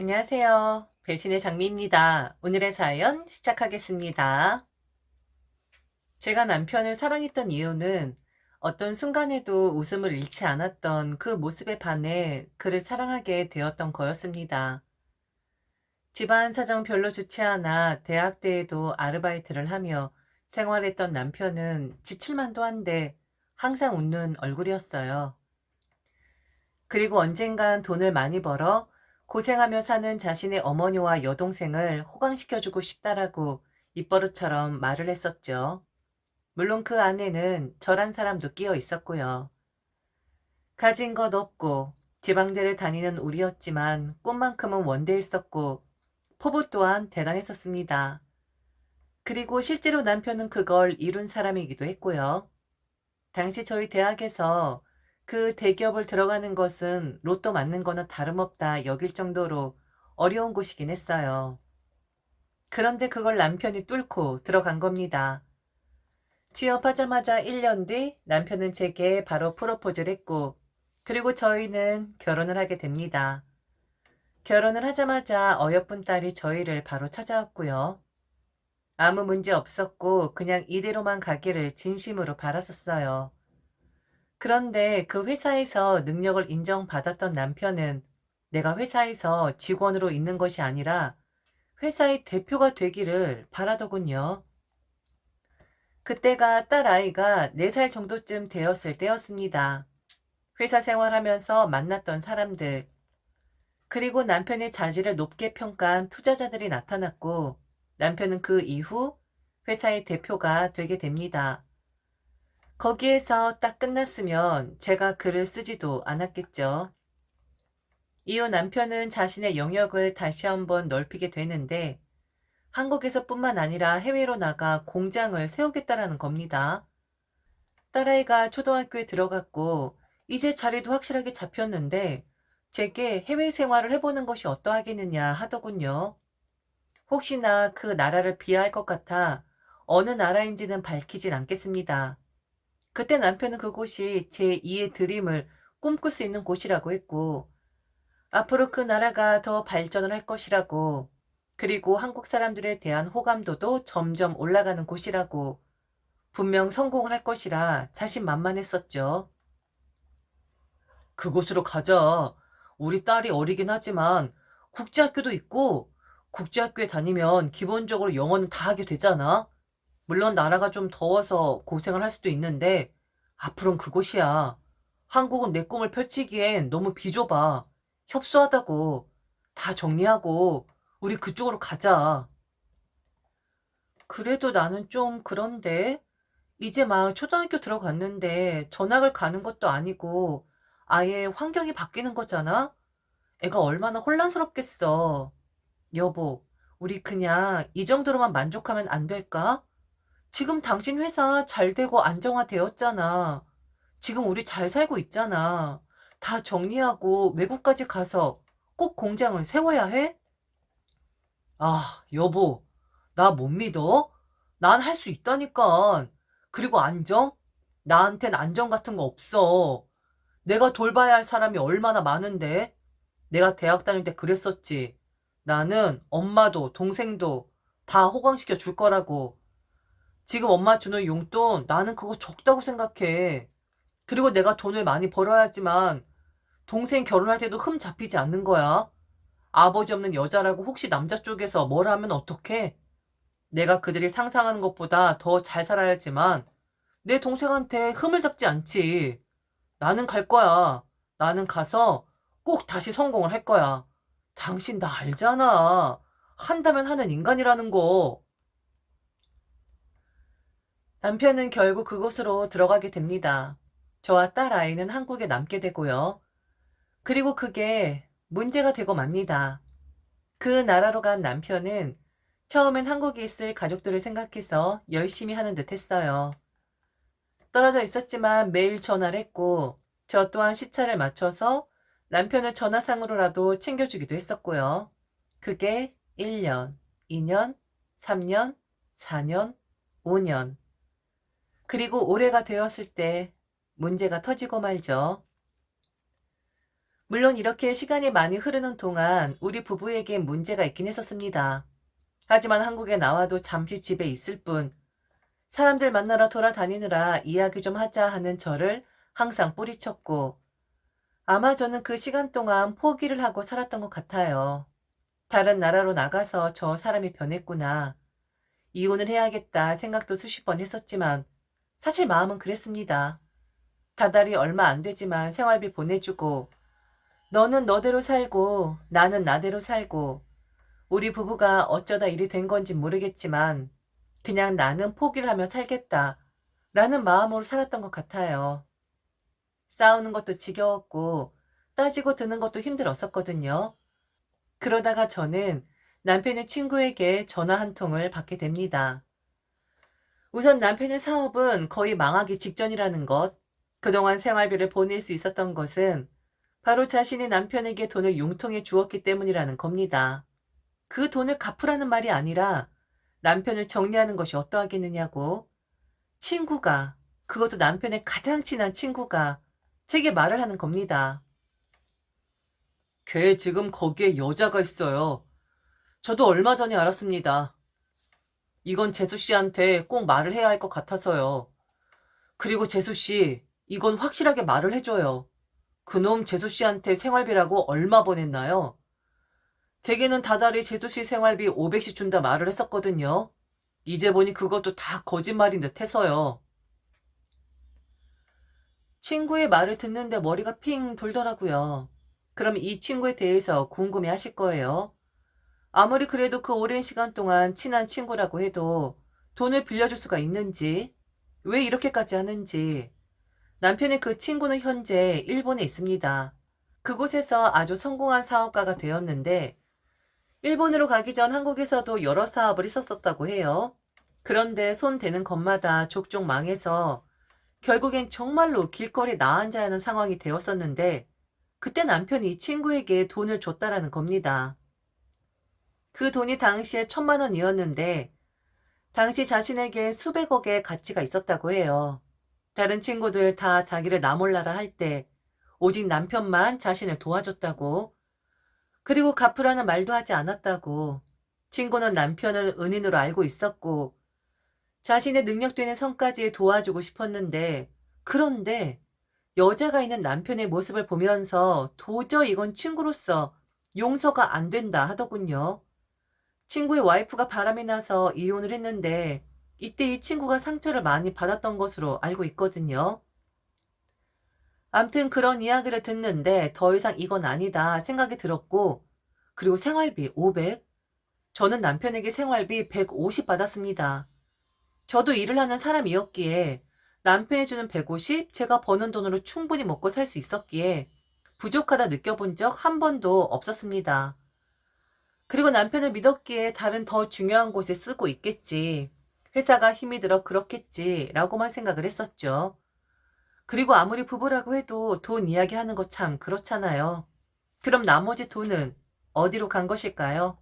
안녕하세요. 배신의 장미입니다. 오늘의 사연 시작하겠습니다. 제가 남편을 사랑했던 이유는 어떤 순간에도 웃음을 잃지 않았던 그 모습에 반해 그를 사랑하게 되었던 거였습니다. 집안 사정 별로 좋지 않아 대학 때에도 아르바이트를 하며 생활했던 남편은 지출만도 한데 항상 웃는 얼굴이었어요. 그리고 언젠간 돈을 많이 벌어 고생하며 사는 자신의 어머니와 여동생을 호강시켜주고 싶다라고 입버릇처럼 말을 했었죠. 물론 그 안에는 저란 사람도 끼어 있었고요. 가진 것 없고 지방대를 다니는 우리였지만 꿈만큼은 원대했었고 포부 또한 대단했었습니다. 그리고 실제로 남편은 그걸 이룬 사람이기도 했고요. 당시 저희 대학에서 그 대기업을 들어가는 것은 로또 맞는 거나 다름없다 여길 정도로 어려운 곳이긴 했어요. 그런데 그걸 남편이 뚫고 들어간 겁니다. 취업하자마자 1년 뒤 남편은 제게 바로 프로포즈를 했고, 그리고 저희는 결혼을 하게 됩니다. 결혼을 하자마자 어여쁜 딸이 저희를 바로 찾아왔고요. 아무 문제 없었고 그냥 이대로만 가기를 진심으로 바랐었어요. 그런데 그 회사에서 능력을 인정받았던 남편은 내가 회사에서 직원으로 있는 것이 아니라 회사의 대표가 되기를 바라더군요. 그때가 딸 아이가 4살 정도쯤 되었을 때였습니다. 회사 생활하면서 만났던 사람들, 그리고 남편의 자질을 높게 평가한 투자자들이 나타났고 남편은 그 이후 회사의 대표가 되게 됩니다. 거기에서 딱 끝났으면 제가 글을 쓰지도 않았겠죠. 이후 남편은 자신의 영역을 다시 한번 넓히게 되는데 한국에서뿐만 아니라 해외로 나가 공장을 세우겠다라는 겁니다. 딸아이가 초등학교에 들어갔고 이제 자리도 확실하게 잡혔는데 제게 해외 생활을 해보는 것이 어떠하겠느냐 하더군요. 혹시나 그 나라를 비하할 것 같아 어느 나라인지는 밝히진 않겠습니다. 그때 남편은 그곳이 제2의 드림을 꿈꿀 수 있는 곳이라고 했고, 앞으로 그 나라가 더 발전을 할 것이라고, 그리고 한국 사람들에 대한 호감도도 점점 올라가는 곳이라고, 분명 성공을 할 것이라 자신만만했었죠. 그곳으로 가자. 우리 딸이 어리긴 하지만 국제학교도 있고, 국제학교에 다니면 기본적으로 영어는 다 하게 되잖아. 물론 나라가 좀 더워서 고생을 할 수도 있는데 앞으론 그곳이야. 한국은 내 꿈을 펼치기엔 너무 비좁아. 협소하다고. 다 정리하고 우리 그쪽으로 가자. 그래도 나는 좀 그런데 이제 막 초등학교 들어갔는데 전학을 가는 것도 아니고 아예 환경이 바뀌는 거잖아? 애가 얼마나 혼란스럽겠어. 여보, 우리 그냥 이 정도로만 만족하면 안 될까? 지금 당신 회사 잘 되고 안정화되었잖아. 지금 우리 잘 살고 있잖아. 다 정리하고 외국까지 가서 꼭 공장을 세워야 해? 아, 여보, 나 못 믿어? 난 할 수 있다니까. 그리고 안정? 나한텐 안정 같은 거 없어. 내가 돌봐야 할 사람이 얼마나 많은데? 내가 대학 다닐 때 그랬었지. 나는 엄마도 동생도 다 호강시켜 줄 거라고. 지금 엄마 주는 용돈 나는 그거 적다고 생각해. 그리고 내가 돈을 많이 벌어야지만 동생 결혼할 때도 흠 잡히지 않는 거야. 아버지 없는 여자라고 혹시 남자 쪽에서 뭘 하면 어떡해? 내가 그들이 상상하는 것보다 더 잘 살아야지만 내 동생한테 흠을 잡지 않지. 나는 갈 거야. 나는 가서 꼭 다시 성공을 할 거야. 당신 나 알잖아. 한다면 하는 인간이라는 거. 남편은 결국 그곳으로 들어가게 됩니다. 저와 딸 아이는 한국에 남게 되고요. 그리고 그게 문제가 되고 맙니다. 그 나라로 간 남편은 처음엔 한국에 있을 가족들을 생각해서 열심히 하는 듯 했어요. 떨어져 있었지만 매일 전화를 했고, 저 또한 시차를 맞춰서 남편을 전화상으로라도 챙겨주기도 했었고요. 그게 1년, 2년, 3년, 4년, 5년. 그리고 올해가 되었을 때 문제가 터지고 말죠. 물론 이렇게 시간이 많이 흐르는 동안 우리 부부에게 문제가 있긴 했었습니다. 하지만 한국에 나와도 잠시 집에 있을 뿐 사람들 만나러 돌아다니느라 이야기 좀 하자 하는 저를 항상 뿌리쳤고 아마 저는 그 시간 동안 포기를 하고 살았던 것 같아요. 다른 나라로 나가서 저 사람이 변했구나. 이혼을 해야겠다 생각도 수십 번 했었지만 사실 마음은 그랬습니다. 다달이 얼마 안 되지만 생활비 보내주고 너는 너대로 살고 나는 나대로 살고 우리 부부가 어쩌다 일이 된 건지 모르겠지만 그냥 나는 포기를 하며 살겠다 라는 마음으로 살았던 것 같아요. 싸우는 것도 지겨웠고 따지고 드는 것도 힘들었었거든요. 그러다가 저는 남편의 친구에게 전화 한 통을 받게 됩니다. 우선 남편의 사업은 거의 망하기 직전이라는 것, 그동안 생활비를 보낼 수 있었던 것은 바로 자신이 남편에게 돈을 융통해 주었기 때문이라는 겁니다. 그 돈을 갚으라는 말이 아니라 남편을 정리하는 것이 어떠하겠느냐고 친구가, 그것도 남편의 가장 친한 친구가 제게 말을 하는 겁니다. 걔 지금 거기에 여자가 있어요. 저도 얼마 전에 알았습니다. 이건 재수 씨한테 꼭 말을 해야 할 것 같아서요. 그리고 재수 씨, 이건 확실하게 말을 해줘요. 그놈 재수 씨한테 생활비라고 얼마 보냈나요? 제게는 다달이 재수 씨 생활비 500씩 준다 말을 했었거든요. 이제 보니 그것도 다 거짓말인 듯 해서요. 친구의 말을 듣는데 머리가 핑 돌더라고요. 그럼 이 친구에 대해서 궁금해 하실 거예요. 아무리 그래도 그 오랜 시간 동안 친한 친구라고 해도 돈을 빌려줄 수가 있는지, 왜 이렇게까지 하는지, 남편의 그 친구는 현재 일본에 있습니다. 그곳에서 아주 성공한 사업가가 되었는데, 일본으로 가기 전 한국에서도 여러 사업을 했었었다고 해요. 그런데 손 대는 것마다 족족 망해서 결국엔 정말로 길거리에 나앉아야 하는 상황이 되었었는데, 그때 남편이 이 친구에게 돈을 줬다라는 겁니다. 그 돈이 당시에 1,000만 원이었는데 당시 자신에게 수백억의 가치가 있었다고 해요. 다른 친구들 다 자기를 나몰라라 할 때 오직 남편만 자신을 도와줬다고, 그리고 갚으라는 말도 하지 않았다고, 친구는 남편을 은인으로 알고 있었고 자신의 능력되는 선까지 도와주고 싶었는데, 그런데 여자가 있는 남편의 모습을 보면서 도저히 이건 친구로서 용서가 안 된다 하더군요. 친구의 와이프가 바람이 나서 이혼을 했는데 이때 이 친구가 상처를 많이 받았던 것으로 알고 있거든요. 암튼 그런 이야기를 듣는데 더 이상 이건 아니다 생각이 들었고, 그리고 생활비 500? 저는 남편에게 생활비 150 받았습니다. 저도 일을 하는 사람이었기에 남편이 주는 150, 제가 버는 돈으로 충분히 먹고 살 수 있었기에 부족하다 느껴본 적 한 번도 없었습니다. 그리고 남편을 믿었기에 다른 더 중요한 곳에 쓰고 있겠지. 회사가 힘이 들어 그렇겠지. 라고만 생각을 했었죠. 그리고 아무리 부부라고 해도 돈 이야기하는 거 참 그렇잖아요. 그럼 나머지 돈은 어디로 간 것일까요?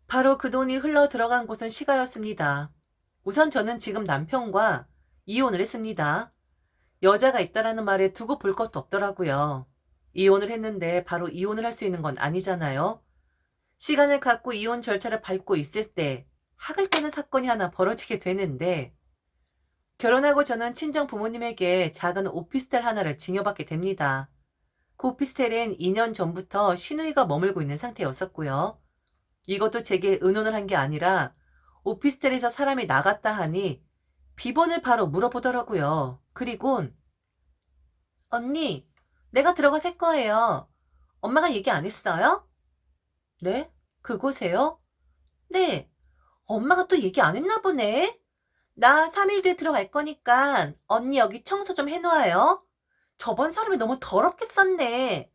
바로 그 돈이 흘러 들어간 곳은 시가였습니다. 우선 저는 지금 남편과 이혼을 했습니다. 여자가 있다라는 말에 두고 볼 것도 없더라고요. 이혼을 했는데 바로 이혼을 할 수 있는 건 아니잖아요. 시간을 갖고 이혼 절차를 밟고 있을 때 학을 깨는 사건이 하나 벌어지게 되는데, 결혼하고 저는 친정 부모님에게 작은 오피스텔 하나를 증여받게 됩니다. 그 오피스텔엔 2년 전부터 시누이가 머물고 있는 상태였었고요. 이것도 제게 의논을 한 게 아니라 오피스텔에서 사람이 나갔다 하니 비번을 바로 물어보더라고요. 그리곤 언니, 내가 들어가 살 거예요. 엄마가 얘기 안 했어요? 네? 그곳에요? 네. 엄마가 또 얘기 안 했나 보네. 나 3일 뒤에 들어갈 거니까 언니 여기 청소 좀 해놓아요. 저번 사람이 너무 더럽게 썼네.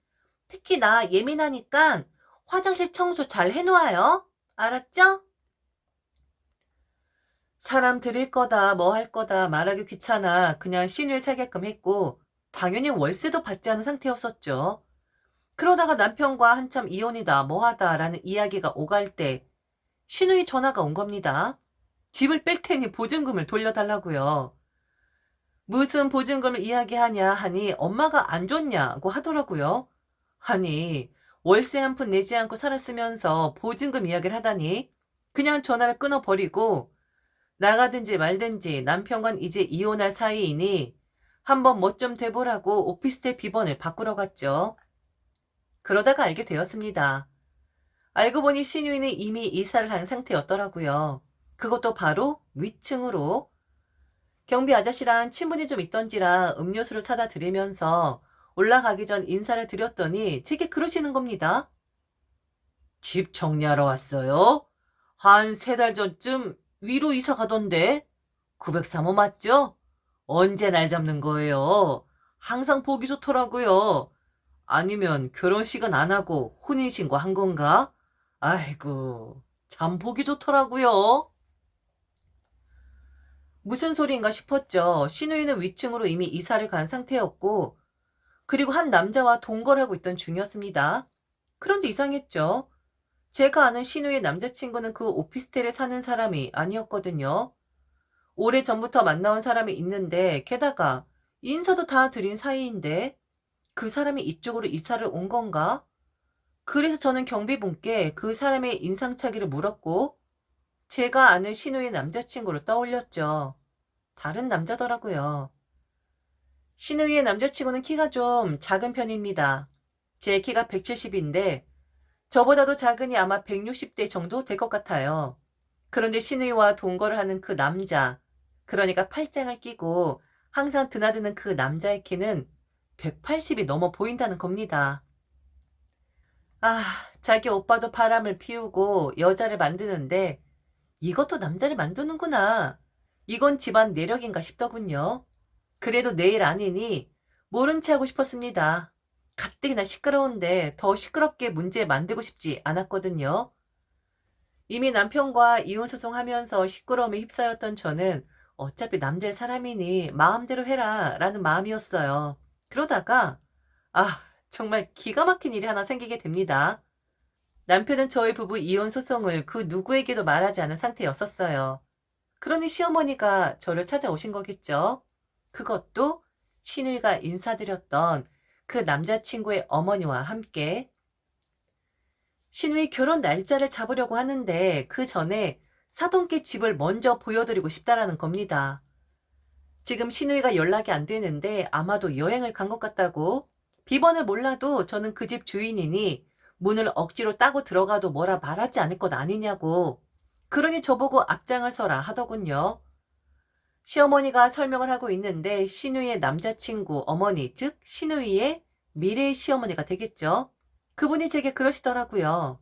특히 나 예민하니까 화장실 청소 잘 해놓아요. 알았죠? 사람 들일 거다 뭐 할 거다 말하기 귀찮아 그냥 신을 살게끔 했고, 당연히 월세도 받지 않은 상태였었죠. 그러다가 남편과 한참 이혼이다 뭐하다 라는 이야기가 오갈 때 시누이 전화가 온 겁니다. 집을 뺄 테니 보증금을 돌려달라고요. 무슨 보증금을 이야기하냐 하니 엄마가 안 줬냐고 하더라고요. 아니, 월세 한 푼 내지 않고 살았으면서 보증금 이야기를 하다니 그냥 전화를 끊어버리고 나가든지 말든지 남편과는 이제 이혼할 사이이니 한번 멋 좀 대보라고 오피스텔 비번을 바꾸러 갔죠. 그러다가 알게 되었습니다. 알고 보니 신우이는 이미 이사를 한 상태였더라고요. 그것도 바로 위층으로. 경비 아저씨랑 친분이 좀 있던지라 음료수를 사다 드리면서 올라가기 전 인사를 드렸더니 제게 그러시는 겁니다. 집 정리하러 왔어요? 한 3달 전쯤 위로 이사 가던데? 903호 맞죠? 언제 날 잡는 거예요? 항상 보기 좋더라고요. 아니면 결혼식은 안 하고 혼인신고 한 건가? 아이고, 참 보기 좋더라고요. 무슨 소리인가 싶었죠. 신우이는 위층으로 이미 이사를 간 상태였고, 그리고 한 남자와 동거하고 있던 중이었습니다. 그런데 이상했죠. 제가 아는 신우의 남자친구는 그 오피스텔에 사는 사람이 아니었거든요. 오래전부터 만나온 사람이 있는데 게다가 인사도 다 드린 사이인데 그 사람이 이쪽으로 이사를 온 건가? 그래서 저는 경비분께 그 사람의 인상착의를 물었고 제가 아는 신우의 남자친구를 떠올렸죠. 다른 남자더라고요. 신우이의 남자친구는 키가 좀 작은 편입니다. 제 키가 170인데 저보다도 작으니 아마 160대 정도 될 것 같아요. 그런데 신우이와 동거를 하는 그 남자, 그러니까 팔짱을 끼고 항상 드나드는 그 남자의 키는 180이 넘어 보인다는 겁니다. 아, 자기 오빠도 바람을 피우고 여자를 만드는데 이것도 남자를 만드는구나. 이건 집안 내력인가 싶더군요. 그래도 내일 아니니 모른 체 하고 싶었습니다. 가뜩이나 시끄러운데 더 시끄럽게 문제 만들고 싶지 않았거든요. 이미 남편과 이혼 소송하면서 시끄러움에 휩싸였던 저는 어차피 남들 사람이니 마음대로 해라 라는 마음이었어요. 그러다가 아, 정말 기가 막힌 일이 하나 생기게 됩니다. 남편은 저희 부부 이혼 소송을 그 누구에게도 말하지 않은 상태였었어요. 그러니 시어머니가 저를 찾아오신 거겠죠. 그것도 신우이가 인사드렸던 그 남자친구의 어머니와 함께. 신우이 결혼 날짜를 잡으려고 하는데 그 전에 사돈께 집을 먼저 보여드리고 싶다라는 겁니다. 지금 신우이가 연락이 안 되는데 아마도 여행을 간 것 같다고. 비번을 몰라도 저는 그 집 주인이니 문을 억지로 따고 들어가도 뭐라 말하지 않을 것 아니냐고. 그러니 저보고 앞장을 서라 하더군요. 시어머니가 설명을 하고 있는데 신우이의 남자친구 어머니, 즉 신우이의 미래의 시어머니가 되겠죠. 그분이 제게 그러시더라고요.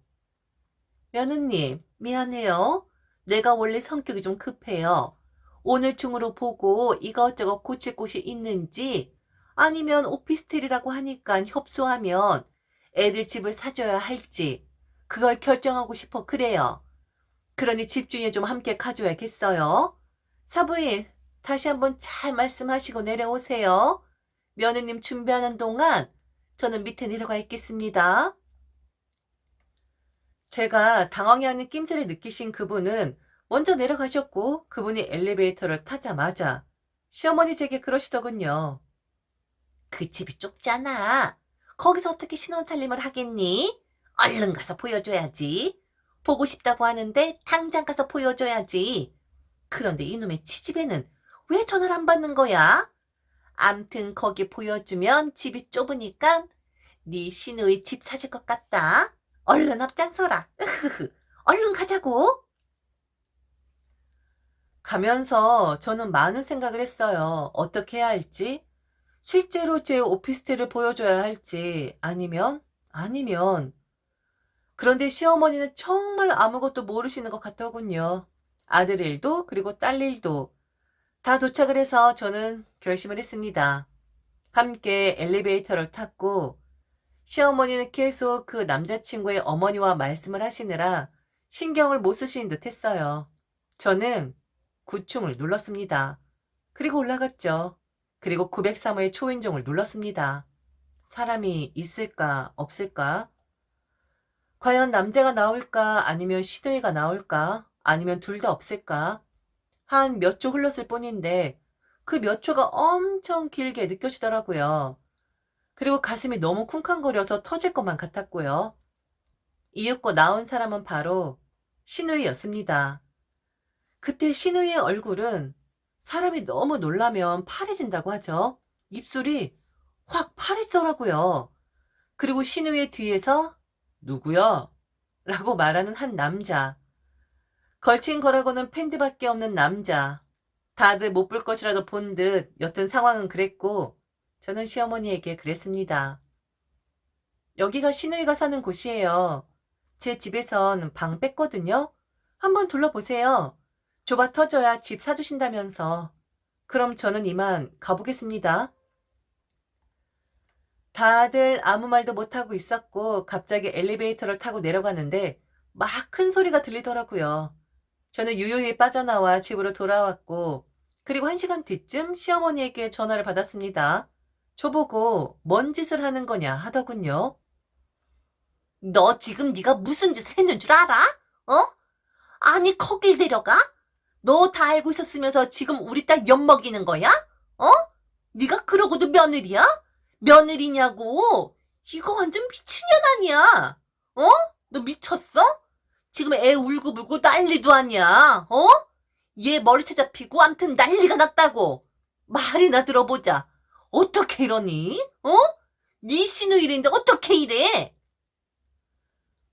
며느님, 미안해요. 내가 원래 성격이 좀 급해요. 오늘 중으로 보고 이것저것 고칠 곳이 있는지 아니면 오피스텔이라고 하니까 협소하면 애들 집을 사줘야 할지 그걸 결정하고 싶어 그래요. 그러니 집주인 좀 함께 가줘야겠어요. 사부인, 다시 한번 잘 말씀하시고 내려오세요. 며느님 준비하는 동안 저는 밑에 내려가 있겠습니다. 제가 당황해하는 낌새를 느끼신 그분은 먼저 내려가셨고 그분이 엘리베이터를 타자마자 시어머니 제게 그러시더군요. 그 집이 좁잖아. 거기서 어떻게 신혼살림을 하겠니? 얼른 가서 보여줘야지. 보고 싶다고 하는데 당장 가서 보여줘야지. 그런데 이놈의 치집애는 왜 전화를 안 받는 거야? 암튼 거기 보여주면 집이 좁으니까 네 시누이 집 사줄 것 같다. 얼른 앞장서라. 으흐흐. 얼른 가자고. 가면서 저는 많은 생각을 했어요. 어떻게 해야 할지, 실제로 제 오피스텔을 보여줘야 할지, 아니면. 그런데 시어머니는 정말 아무것도 모르시는 것 같더군요. 아들 일도 그리고 딸 일도 다 도착을 해서 저는 결심을 했습니다. 함께 엘리베이터를 탔고 시어머니는 계속 그 남자친구의 어머니와 말씀을 하시느라 신경을 못 쓰시는 듯 했어요. 저는 구충을 눌렀습니다. 그리고 올라갔죠. 그리고 903호의 초인종을 눌렀습니다. 사람이 있을까 없을까? 과연 남자가 나올까 아니면 시누이가 나올까 아니면 둘 다 없을까? 한 몇 초 흘렀을 뿐인데 그 몇 초가 엄청 길게 느껴지더라고요. 그리고 가슴이 너무 쿵쾅거려서 터질 것만 같았고요. 이윽고 나온 사람은 바로 신우이였습니다. 그때 신우이의 얼굴은 사람이 너무 놀라면 파래진다고 하죠. 입술이 확 파래지더라고요. 그리고 신우이의 뒤에서 누구야? 라고 말하는 한 남자. 걸친 거라고는 팬들밖에 없는 남자. 다들 못 볼 것이라도 본 듯 여튼 상황은 그랬고 저는 시어머니에게 그랬습니다. 여기가 신우이가 사는 곳이에요. 제 집에선 방 뺐거든요. 한번 둘러보세요. 좁아 터져야 집 사주신다면서. 그럼 저는 이만 가보겠습니다. 다들 아무 말도 못하고 있었고 갑자기 엘리베이터를 타고 내려가는데 막 큰 소리가 들리더라고요. 저는 유유히 빠져나와 집으로 돌아왔고 그리고 1시간 뒤쯤 시어머니에게 전화를 받았습니다. 저보고 뭔 짓을 하는 거냐 하더군요. 너 지금 네가 무슨 짓을 했는 줄 알아? 어? 아니 거길 데려가? 너 다 알고 있었으면서 지금 우리 딸 엿먹이는 거야? 어? 네가 그러고도 며느리야? 며느리냐고? 이거 완전 미친년 아니야? 어? 너 미쳤어? 지금 애 울고불고 난리도 아니야. 어? 얘 머리채 잡히고 암튼 난리가 났다고. 말이나 들어보자. 어떻게 이러니? 어? 네 시누일인데 어떻게 이래?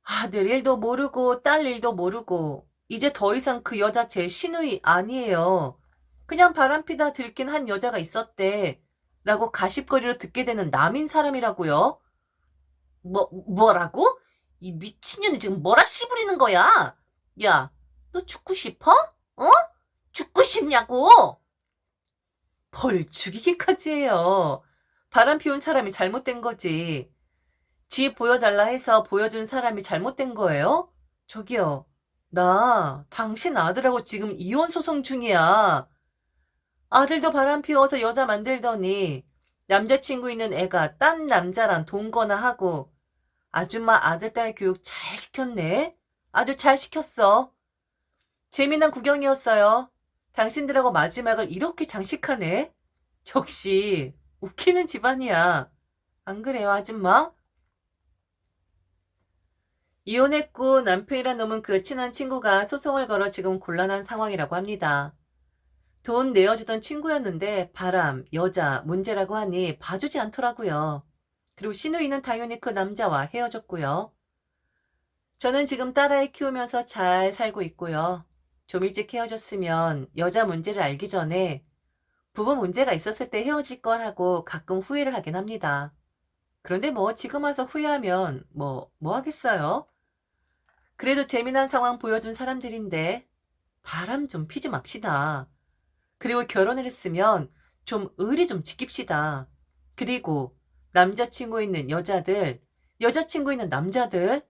아들 일도 모르고 딸 일도 모르고 이제 더 이상 그 여자 제 시누이 아니에요. 그냥 바람피다 들킨 한 여자가 있었대. 라고 가십거리로 듣게 되는 남인 사람이라고요. 뭐라고? 이 미친년이 지금 뭐라 씨부리는 거야? 야, 너 죽고 싶어? 어? 죽고 싶냐고? 벌 죽이기까지 해요. 바람 피운 사람이 잘못된 거지. 지 보여달라 해서 보여준 사람이 잘못된 거예요? 저기요, 나 당신 아들하고 지금 이혼 소송 중이야. 아들도 바람 피워서 여자 만들더니 남자친구 있는 애가 딴 남자랑 동거나 하고 아줌마 아들 딸 교육 잘 시켰네. 아주 잘 시켰어. 재미난 구경이었어요. 당신들하고 마지막을 이렇게 장식하네. 역시 웃기는 집안이야. 안 그래요, 아줌마? 이혼했고 남편이란 놈은 그 친한 친구가 소송을 걸어 지금 곤란한 상황이라고 합니다. 돈 내어주던 친구였는데 바람, 여자, 문제라고 하니 봐주지 않더라고요. 그리고 신우이는 당연히 그 남자와 헤어졌고요. 저는 지금 딸아이 키우면서 잘 살고 있고요. 좀 일찍 헤어졌으면 여자 문제를 알기 전에 부부 문제가 있었을 때 헤어질 걸 하고 가끔 후회를 하긴 합니다. 그런데 뭐 지금 와서 후회하면 뭐 하겠어요? 그래도 재미난 상황 보여준 사람들인데 바람 좀 피지 맙시다. 그리고 결혼을 했으면 좀 의리 좀 지킵시다. 그리고 남자친구 있는 여자들, 여자친구 있는 남자들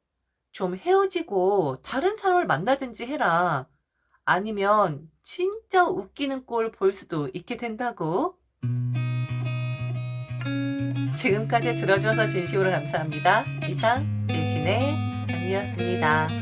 좀 헤어지고 다른 사람을 만나든지 해라. 아니면 진짜 웃기는 꼴 볼 수도 있게 된다고. 지금까지 들어주셔서 진심으로 감사합니다. 이상 배신의 장미였습니다.